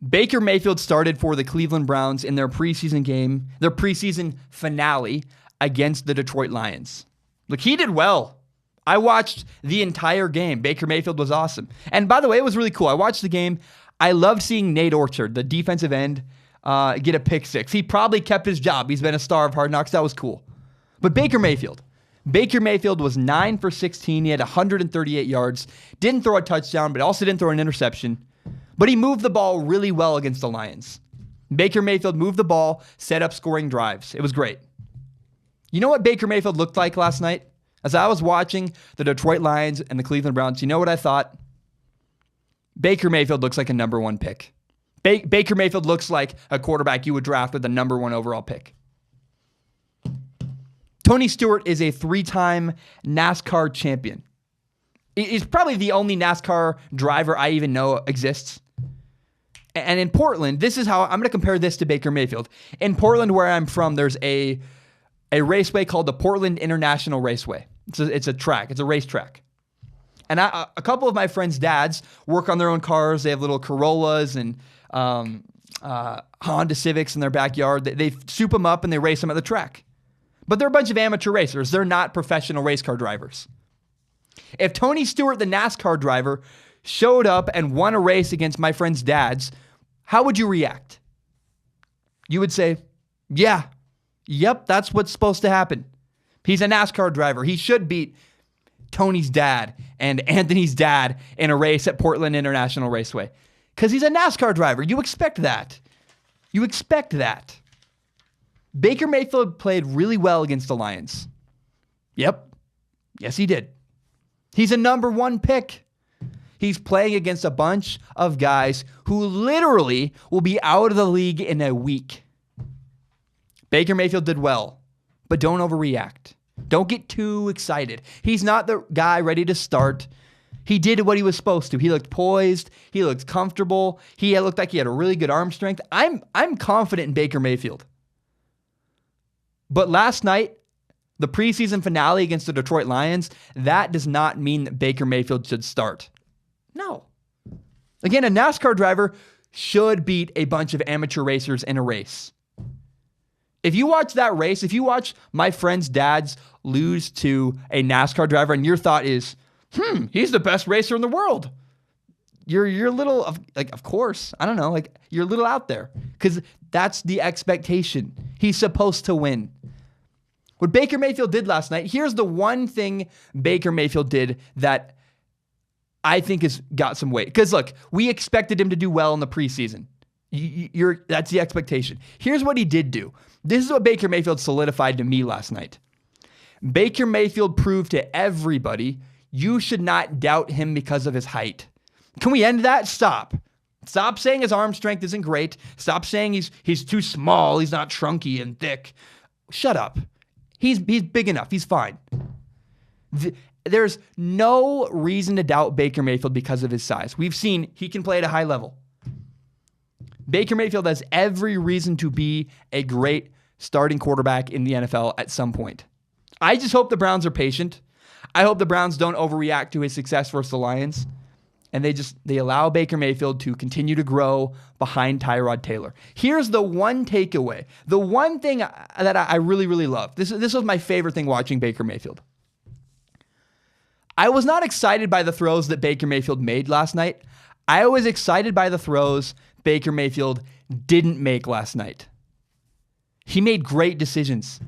Baker Mayfield started for the Cleveland Browns in their preseason finale against the Detroit Lions. Look, he did well. I watched the entire game. Baker Mayfield was awesome. And by the way, it was really cool. I watched the game. I loved seeing Nate Orchard, the defensive end, get a pick six. He probably kept his job. He's been a star of Hard Knocks. That was cool. But Baker Mayfield was 9 for 16. He had 138 yards. Didn't throw a touchdown, but also didn't throw an interception. But he moved the ball really well against the Lions. Baker Mayfield moved the ball, set up scoring drives. It was great. You know what Baker Mayfield looked like last night? As I was watching the Detroit Lions and the Cleveland Browns, you know what I thought? Baker Mayfield looks like a number one pick. Baker Mayfield looks like a quarterback you would draft with the number one overall pick. Tony Stewart is a 3-time NASCAR champion. He's probably the only NASCAR driver I even know exists. And in Portland, this is how I'm going to compare this to Baker Mayfield. In Portland, where I'm from, there's a raceway called the Portland International Raceway. It's a track. It's a racetrack. And a couple of my friends' dads work on their own cars. They have little Corollas and Honda Civics in their backyard. They soup them up and they race them at the track. But they're a bunch of amateur racers. They're not professional race car drivers. If Tony Stewart, the NASCAR driver, showed up and won a race against my friend's dads, how would you react? You would say, yeah, yep, that's what's supposed to happen. He's a NASCAR driver. He should beat Tony's dad and Anthony's dad in a race at Portland International Raceway. Because he's a NASCAR driver. You expect that. You expect that. Baker Mayfield played really well against the Lions. Yep. Yes, he did. He's a number one pick. He's playing against a bunch of guys who literally will be out of the league in a week. Baker Mayfield did well, but don't overreact. Don't get too excited. He's not the guy ready to start. He did what he was supposed to. He looked poised. He looked comfortable. He looked like he had a really good arm strength. I'm confident in Baker Mayfield. But last night, the preseason finale against the Detroit Lions, that does not mean that Baker Mayfield should start. No. Again, a NASCAR driver should beat a bunch of amateur racers in a race. If you watch that race, if you watch my friend's dads lose to a NASCAR driver and your thought is, he's the best racer in the world, you're a little, of course, I don't know, you're a little out there because that's the expectation. He's supposed to win. What Baker Mayfield did last night, here's the one thing Baker Mayfield did that I think has got some weight. Because look, we expected him to do well in the preseason. That's the expectation. Here's what he did do. This is what Baker Mayfield solidified to me last night. Baker Mayfield proved to everybody you should not doubt him because of his height. Can we end that? Stop. Stop saying his arm strength isn't great. Stop saying he's too small. He's not trunky and thick. Shut up. He's big enough. He's fine. There's no reason to doubt Baker Mayfield because of his size. We've seen he can play at a high level. Baker Mayfield has every reason to be a great starting quarterback in the NFL at some point. I just hope the Browns are patient. I hope the Browns don't overreact to his success versus the Lions. And they allow Baker Mayfield to continue to grow behind Tyrod Taylor. Here's the one takeaway. The one thing that I really, really love. This was my favorite thing watching Baker Mayfield. I was not excited by the throws that Baker Mayfield made last night. I was excited by the throws Baker Mayfield didn't make last night. He made great decisions.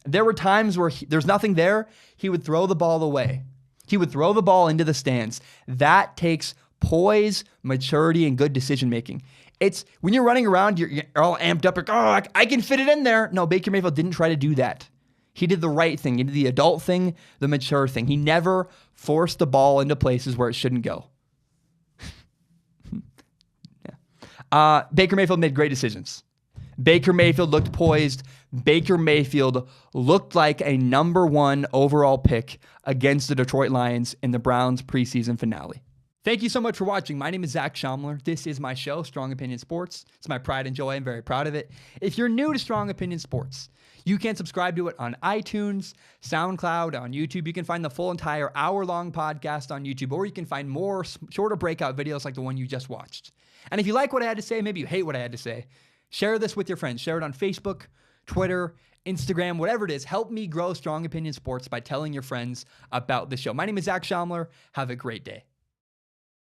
There were times where there's nothing there. He would throw the ball away. He would throw the ball into the stands. That takes poise, maturity, and good decision-making. It's when you're running around, you're all amped up, like, oh, I can fit it in there. No, Baker Mayfield didn't try to do that. He did the right thing. He did the adult thing, the mature thing. He never forced the ball into places where it shouldn't go. Baker Mayfield made great decisions. Baker Mayfield looked poised. Baker Mayfield looked like a number one overall pick against the Detroit Lions in the Browns preseason finale. Thank you so much for watching. My name is Zach Schaumler. This is my show, Strong Opinion Sports. It's my pride and joy. I'm very proud of it. If you're new to Strong Opinion Sports, you can subscribe to it on iTunes, SoundCloud, on YouTube. You can find the full entire hour-long podcast on YouTube, or you can find more shorter breakout videos like the one you just watched. And if you like what I had to say, maybe you hate what I had to say, share this with your friends. Share it on Facebook, Twitter, Instagram, whatever it is. Help me grow Strong Opinion Sports by telling your friends about the show. My name is Zach Schaumler. Have a great day.